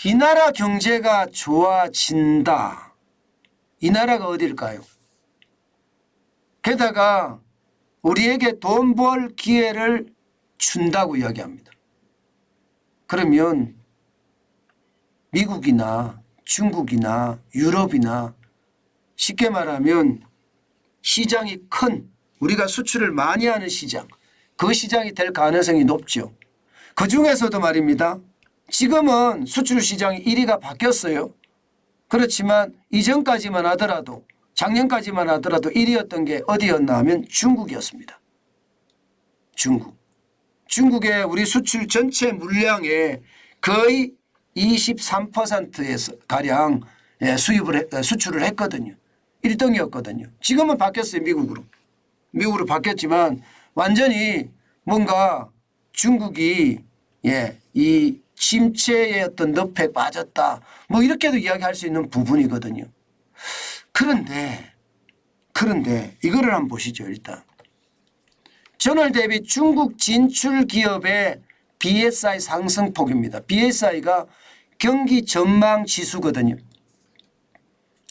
이 나라 경제가 좋아진다. 이 나라가 어딜까요? 게다가 우리에게 돈 벌 기회를 준다고 이야기합니다. 그러면 미국이나 중국이나 유럽이나 쉽게 말하면 시장이 큰 우리가 수출을 많이 하는 시장, 그 시장이 될 가능성이 높죠. 그중에서도 말입니다. 지금은 수출 시장이 1위가 바뀌었어요. 그렇지만 이전까지만 하더라도 작년까지만 하더라도 1위였던 게 어디였나 하면 중국이었습니다. 중국. 중국의 우리 수출 전체 물량의 거의 23%에서 가량 수출을 했거든요. 1등이었거든요. 지금은 바뀌었어요. 미국으로 바뀌었지만 완전히 뭔가 중국이 이 침체의 어떤 늪에 빠졌다. 뭐 이렇게도 이야기할 수 있는 부분이거든요. 그런데 이거를 한번 보시죠. 일단 전월 대비 중국 진출 기업의 BSI 상승폭입니다. BSI가 경기 전망 지수거든요.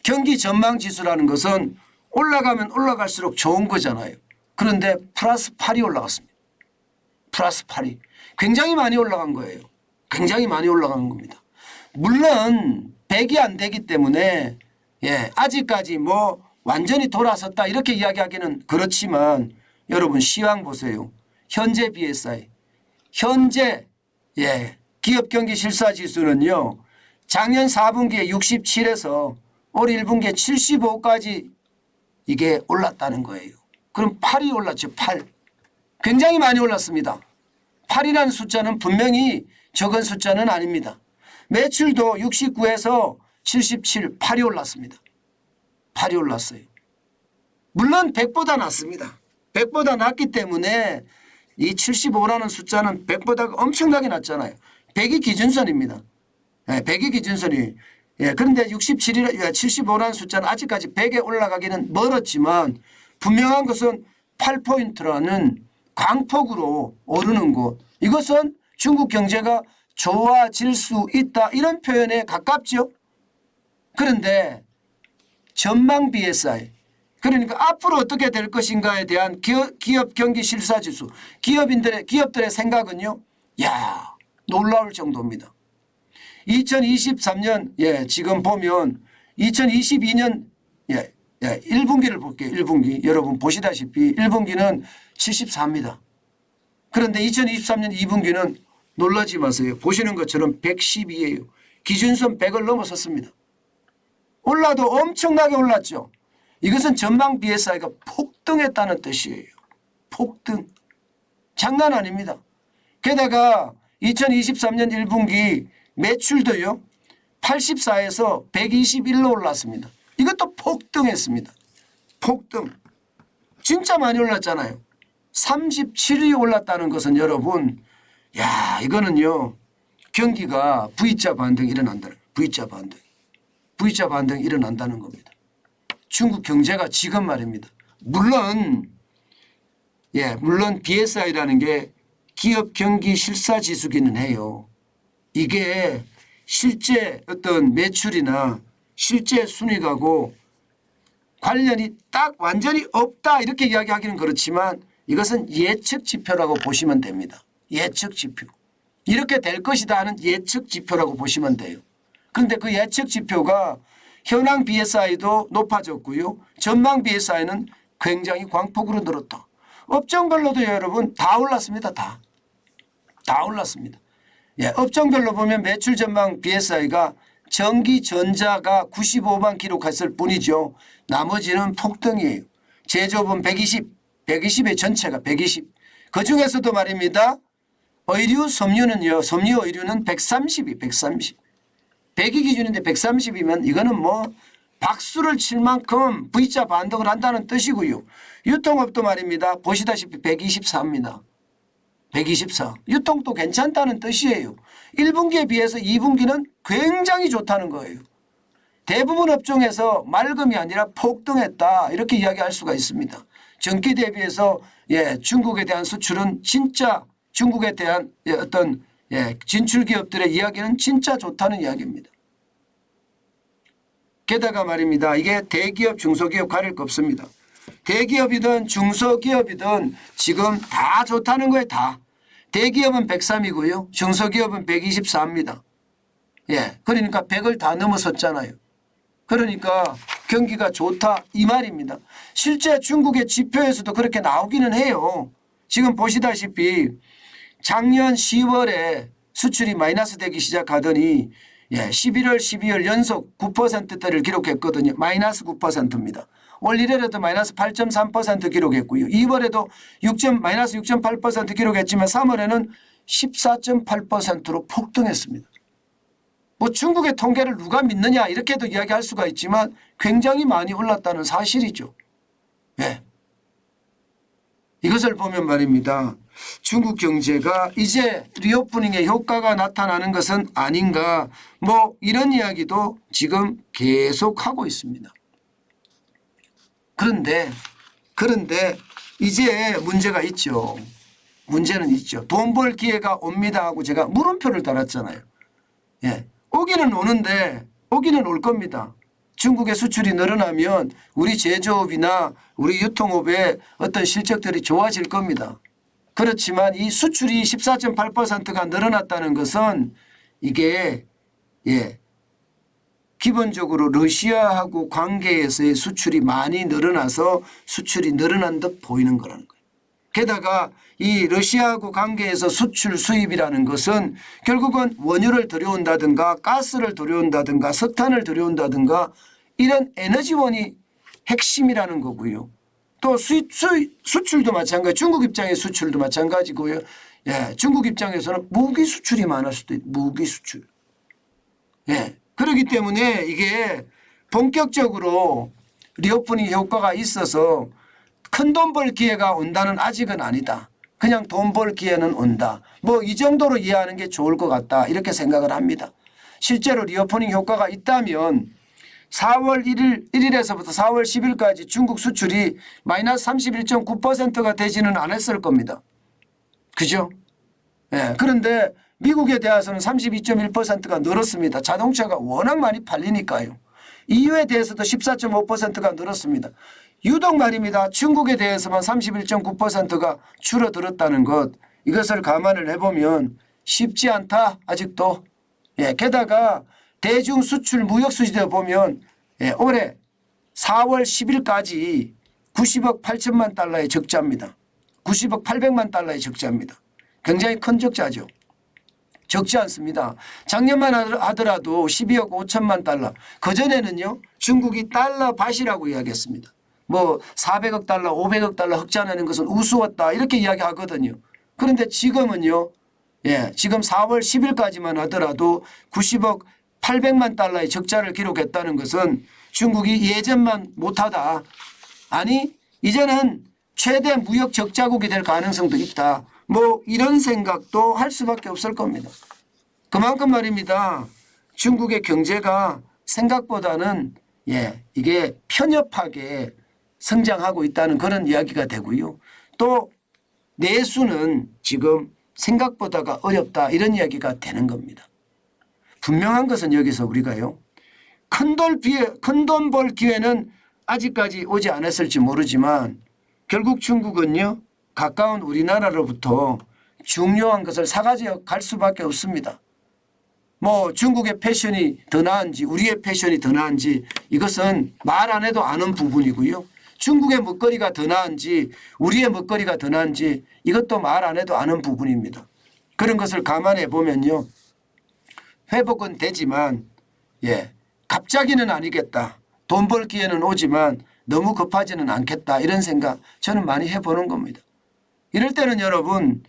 경기 전망 지수라는 것은 올라가면 올라갈수록 좋은 거잖아요. 그런데 플러스 8이 올라갔습니다. 플러스 8이 굉장히 많이 올라간 거예요. 굉장히 많이 올라간 겁니다. 물론 100이 안 되기 때문에 아직까지 뭐 완전히 돌아섰다 이렇게 이야기하기는 그렇지만 여러분 시황 보세요. 현재 BSI 현재 기업 경기 실사 지수는요. 작년 4분기에 67에서 올 1분기에 75까지 이게 올랐다는 거예요. 그럼 8이 올랐죠. 8. 굉장히 많이 올랐습니다. 8이라는 숫자는 분명히 적은 숫자는 아닙니다. 매출도 69에서 77, 8이 올랐습니다. 8이 올랐어요. 물론 100보다 낮습니다. 100보다 낮기 때문에 이 75라는 숫자는 100보다 엄청나게 낮잖아요. 100이 기준선입니다. 100이 기준선이. 그런데 75라는 숫자는 아직까지 100에 올라가기는 멀었지만 분명한 것은 8포인트라는 강폭으로 오르는 것. 이것은 중국 경제가 좋아질 수 있다. 이런 표현에 가깝죠. 그런데 전망 BSI. 그러니까 앞으로 어떻게 될 것인가에 대한 기업 경기 실사지수. 기업들의 생각은요. 야, 놀라울 정도입니다. 2023년 지금 보면 2022년 1분기를 볼게요. 1분기. 여러분 보시다시피 1분기는 74입니다. 그런데 2023년 2분기는 놀라지 마세요. 보시는 것처럼 112예요. 기준선 100을 넘어섰습니다. 올라도 엄청나게 올랐죠. 이것은 전망 BSI가 폭등했다는 뜻이에요. 폭등. 장난 아닙니다. 게다가 2023년 1분기 매출도요. 84에서 121로 올랐습니다. 이것도 폭등했습니다. 폭등. 진짜 많이 올랐잖아요. 37이 올랐다는 것은 여러분 이거는요. 경기가 V자 반등이 일어난다는 거예요. V자 반등이 일어난다는 겁니다. 중국 경제가 지금 말입니다. 물론 BSI라는 게 기업 경기 실사 지수기는 해요. 이게 실제 어떤 매출이나 실제 순이익하고 관련이 딱 완전히 없다 이렇게 이야기하기는 그렇지만 이것은 예측 지표라고 보시면 됩니다. 예측 지표. 이렇게 될 것이다 하는 예측 지표라고 보시면 돼요. 그런데 그 예측 지표가 현황 BSI도 높아졌고요. 전망 BSI는 굉장히 광폭으로 늘었다. 업종별로도 여러분 다 올랐습니다. 다 올랐습니다. 업종별로 보면 매출 전망 BSI가 전기 전자가 95만 기록했을 뿐이죠. 나머지는 폭등이에요. 제조업은 120의 전체가 120. 그중에서도 말입니다. 의류 섬유는요. 섬유 의류는 130이 130. 100이 기준인데 130이면 이거는 뭐 박수를 칠 만큼 V자 반등을 한다는 뜻이고요. 유통업도 말입니다. 보시다시피 124입니다. 124. 유통도 괜찮다는 뜻이에요. 1분기에 비해서 2분기는 굉장히 좋다는 거예요. 대부분 업종에서 맑음이 아니라 폭등했다. 이렇게 이야기할 수가 있습니다. 전기 대비해서 중국에 대한 수출은 진짜 중국에 대한 어떤 진출 기업들의 이야기는 진짜 좋다는 이야기입니다. 게다가 말입니다. 이게 대기업, 중소기업 가릴 거 없습니다. 대기업이든 중소기업이든 지금 다 좋다는 거예요. 다. 대기업은 103이고요. 중소기업은 124입니다. 그러니까 100을 다 넘어섰잖아요. 그러니까 경기가 좋다 이 말입니다. 실제 중국의 지표에서도 그렇게 나오기는 해요. 지금 보시다시피 작년 10월에 수출이 마이너스 되기 시작하더니 11월, 12월 연속 9%대를 기록했거든요. 마이너스 9%입니다. 올 1월에도 마이너스 8.3% 기록했고요. 2월에도 마이너스 6.8% 기록했지만 3월에는 14.8%로 폭등했습니다. 뭐 중국의 통계를 누가 믿느냐 이렇게도 이야기할 수가 있지만 굉장히 많이 올랐다는 사실이죠. 이것을 보면 말입니다. 중국 경제가 이제 리오프닝의 효과가 나타나는 것은 아닌가 뭐 이런 이야기도 지금 계속하고 있습니다. 그런데 이제 문제가 있죠. 문제는 있죠. 돈 벌 기회가 옵니다 하고 제가 물음표를 달았잖아요. 오기는 오는데 오기는 올 겁니다. 중국의 수출이 늘어나면 우리 제조업이나 우리 유통업의 어떤 실적들이 좋아질 겁니다. 그렇지만 이 수출이 14.8%가 늘어났다는 것은 이게 기본적으로 러시아하고 관계에서의 수출이 많이 늘어나서 수출이 늘어난 듯 보이는 거라는 거예요. 게다가 이 러시아하고 관계에서 수출 수입이라는 것은 결국은 원유를 들여온다든가 가스를 들여온다든가 석탄을 들여온다든가 이런 에너지원이 핵심이라는 거고요. 또 수출도 마찬가지, 중국 입장의 수출도 마찬가지고요. 중국 입장에서는 무기 수출이 많을 수도 있고 무기 수출. 그렇기 때문에 이게 본격적으로 리오프닝 효과가 있어서 큰 돈 벌 기회가 온다는 아직은 아니다. 그냥 돈 벌 기회는 온다. 뭐 이 정도로 이해하는 게 좋을 것 같다. 이렇게 생각을 합니다. 실제로 리오프닝 효과가 있다면 4월 1일에서부터 4월 10일까지 중국 수출이 마이너스 31.9%가 되지는 않았을 겁니다. 그죠? 그런데 미국에 대해서는 32.1%가 늘었습니다. 자동차가 워낙 많이 팔리니까요. EU에 대해서도 14.5%가 늘었습니다. 유독 말입니다. 중국에 대해서만 31.9%가 줄어들었다는 것, 이것을 감안을 해보면 쉽지 않다 아직도. 게다가 대중 수출 무역 수지대 보면 올해 4월 10일까지 90억 8천만 달러의 적자입니다. 90억 800만 달러의 적자입니다. 굉장히 큰 적자죠. 적지 않습니다. 작년만 하더라도 12억 5천만 달러. 그전에는요 중국이 달러 밭이라고 이야기했습니다. 뭐 400억 달러 500억 달러 흑자내는 것은 우스웠다 이렇게 이야기하거든요. 그런데 지금은요 지금 4월 10일까지만 하더라도 90억 800만 달러의 적자를 기록했다는 것은 중국이 예전만 못하다. 아니 이제는 최대 무역 적자국이 될 가능성도 있다. 뭐 이런 생각도 할 수밖에 없을 겁니다. 그만큼 말입니다. 중국의 경제가 생각보다는 이게 편협하게 성장하고 있다는 그런 이야기가 되고요. 또 내수는 지금 생각보다가 어렵다 이런 이야기가 되는 겁니다. 분명한 것은 여기서 우리가요. 큰 돈 벌 기회는 아직까지 오지 않았을지 모르지만 결국 중국은요. 가까운 우리나라로부터 중요한 것을 사가져 갈 수밖에 없습니다. 뭐 중국의 패션이 더 나은지 우리의 패션이 더 나은지 이것은 말 안 해도 아는 부분이고요. 중국의 먹거리가 더 나은지 우리의 먹거리가 더 나은지 이것도 말 안 해도 아는 부분입니다. 그런 것을 감안해 보면요. 회복은 되지만 갑자기는 아니겠다. 돈 벌 기회는 오지만 너무 급하지는 않겠다. 이런 생각 저는 많이 해보는 겁니다. 이럴 때는 여러분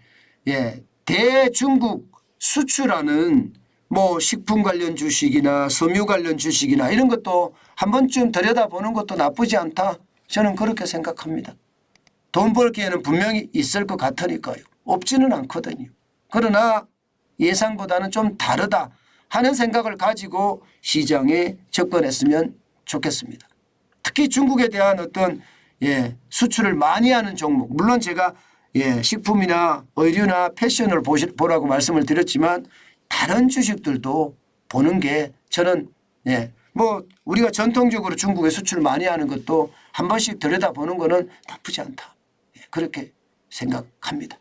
대중국 수출하는 뭐 식품 관련 주식이나 섬유 관련 주식이나 이런 것도 한 번쯤 들여다보는 것도 나쁘지 않다. 저는 그렇게 생각합니다. 돈 벌 기회는 분명히 있을 것 같으니까요. 없지는 않거든요. 그러나 예상보다는 좀 다르다 하는 생각을 가지고 시장에 접근했으면 좋겠습니다. 특히 중국에 대한 어떤 수출을 많이 하는 종목, 물론 제가 예, 식품이나 의류나 패션을 보라고 말씀을 드렸지만 다른 주식들도 보는 게 저는 예, 뭐 우리가 전통적으로 중국에 수출 많이 하는 것도 한 번씩 들여다보는 거는 나쁘지 않다. 예, 그렇게 생각합니다.